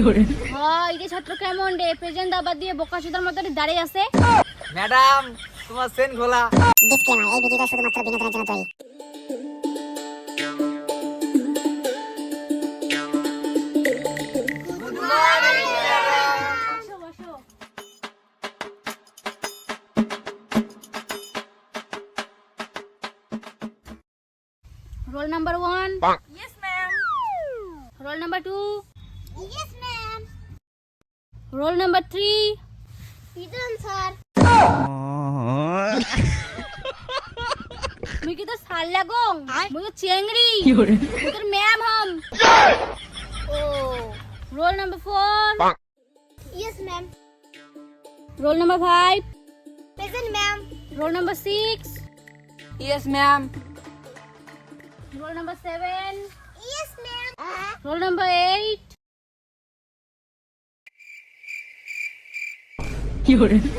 হয় এই ছাত্র কেমন রে প্রেজেন্ট আবার দিয়ে বোকাচোদার মতো দাঁড়িয়ে আছে। ম্যাডাম তোমার সেন খোলা। ডিসক্লেমার, এই ভিডিওটা শুধুমাত্র বিনোদনের জন্য তৈরি। বসো বসো। Roll number 1। Yes, ma'am. Roll number 2। Yes, ma'am. Roll number 3। Present, sir. মুই কি তো সাল লাগং মুই তো চেংড়ি মুই তোর ম্যাম হম। ও roll number 4। Yes, ma'am. Roll number 5। Present, ma'am. Roll number 6। Yes, ma'am. Roll number 7। Yes, ma'am. Roll number 8।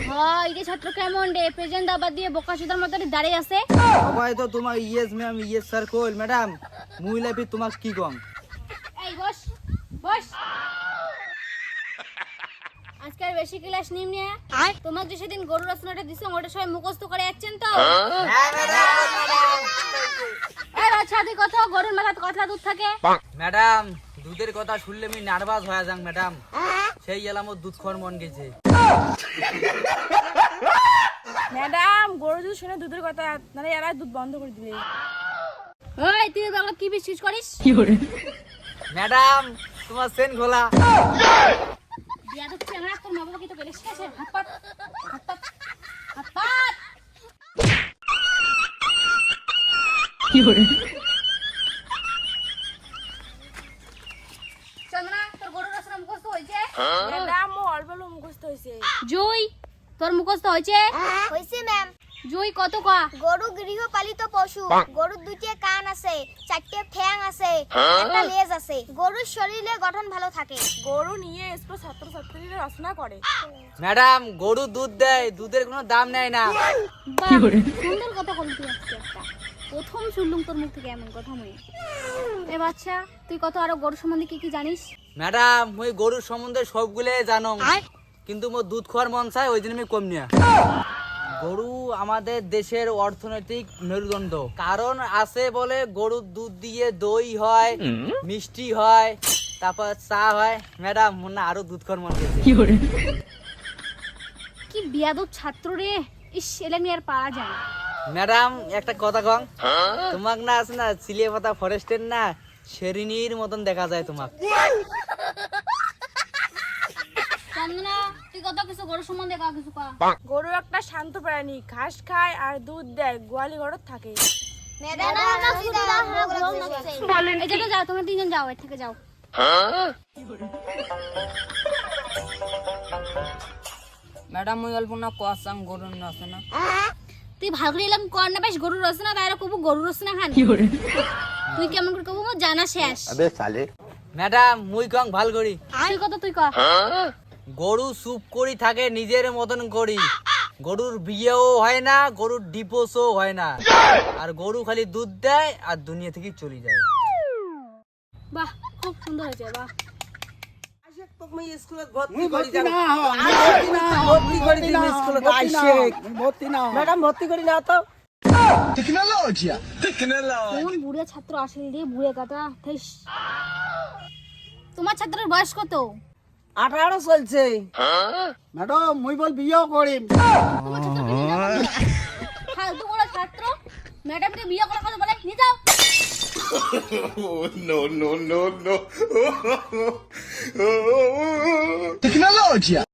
হয় এই ছাত্র কেমন রে প্রেজেন্ট আবার দিয়ে বোকাচোদার মতো দাঁড়িয়ে আছে। সবাই তো তোমার ইয়েস ম্যাম ইয়েস স্যার কইল ম্যাডাম মুই লাইফে তোমাক কি কম। এই বস বস। আজকের বেশি ক্লাস নিম নিয়ে তোমার যে সেদিন গরু রচনাটা দিছো ওটা সবাই মুখস্থ করে যাচ্ছেন তো। এই বাচ্চা তুই কত গরুর মাথা কথা দুধ থাকে। ম্যাডাম দুধের কথা শুনলে আমি নার্ভাস হয়ে যাং ম্যাডাম, সেই এলাম দুধ খাওয়ার মন গেছে। ম্যাডাম গরু দুধ শুনে দুধের কথা আপনারা এরা দুধ বন্ধ করে দিলে। ওই তুই বাংলা কি বিশ্বাস করিস? ম্যাডাম তোমার সেন খোলা। বিয়া তো চেংড়া তোর মা বাবা কি তো বেশি আছে হাত পাত হাত পাত হাত পাত। চন্দনা তোর গরুর রচনা মুখস্থ হয়েছে? ম্যাডাম ও অল্প অল্প মুখস্থ হয়েছে। জুই তোর মুখস্থ হয়েছে? হইছে, ম্যাম। জুই কত কা? গরু গৃহপালিত পশু। গরুর দুইটা কান আছে, চারটে ঠ্যাং আছে, একটা লেজ আছে। গরুর শরীরের গঠন ভালো থাকে। গরু নিয়ে স্কুল ছাত্রছাত্রীরা রচনা করে। ম্যাডাম গরু দুধ দেয়, দুধের কোনো দাম নেয় না। বাহ, সুন্দর কথা বললি তুই আজকে একটা। প্রথম শুনলুম তোর মুখ থেকে এমন কথা মুই। এ বাচ্চা তুই কত আরো গরু সম্বন্ধে কি কি জানিস? ম্যাডাম মুই গরুর সম্বন্ধে সবগুলো জানো, কিন্তু মোর দুধ খাওয়ার মন চায় ওই জন্য আমি কম নিয়া। গরু আমাদের দেশের অর্থনৈতিক মেরুদণ্ড, কারণ আছে বলে গরুর দুধ দিয়ে দই হয়, মিষ্টি হয়, তারপর চা হয়। ম্যাডাম মোর না আরো দুধ খাওয়ার মন গেছে। কি বিয়াদব ছাত্র রে, ইস এলা নিয়ে আর পারা যায় না। ম্যাডাম একটা কথা কম, তোমাক না আছে না চিলিয়াপাতা ফরেস্টের না শেরিনির মতন দেখা যায় তোমাক। চন্দনা তুই কত কিছু গরু সম্বন্ধে কা কিছু কা। গরু একটা শান্ত প্রাণী, ঘাস খায় আর দুধ দেয়, গোয়ালি ঘরত থাকে। ম্যাডাম এই জায়গায় যাও, তোমরা তিনজন যাও, এর থেকে যাও। ম্যাডাম মুই অল্প না কোয়াসাং গরুর আছে না। তুই ভালো করে এলাম কর না বেশ গরুর রচনা, তাই কবু গরুর রচনা খান। তুই কেমন করে কবু মোর জানা শেষ। ম্যাডাম মুই কং ভাল করি। তুই কত তুই ক। গরু চুপ করি থাকে নিজের মতন করি, গরুর বিয়েও হয় না, গরুর ডিভোর্সও হয় না, আর গরু খালি দুধ দেয় আর দুনিয়া থেকে চলে যায়। বাহ খুব সুন্দর হয়েছে বাহ। ম্যাডাম ভর্তি করি না তো। কোন বুড়ে ছাত্র আসেন রে বুড়ে কাটা থেস। তোমার ছাত্রের বয়স কত? 18 চলছে। ম্যাডাম মুই বল বিয়ে করিম। তোমার ছাত্র ফালতু বড় ছাত্র ম্যাডামকে বিয়ে করার কথা বলে নিয়ে যাও। no. Tecnologia!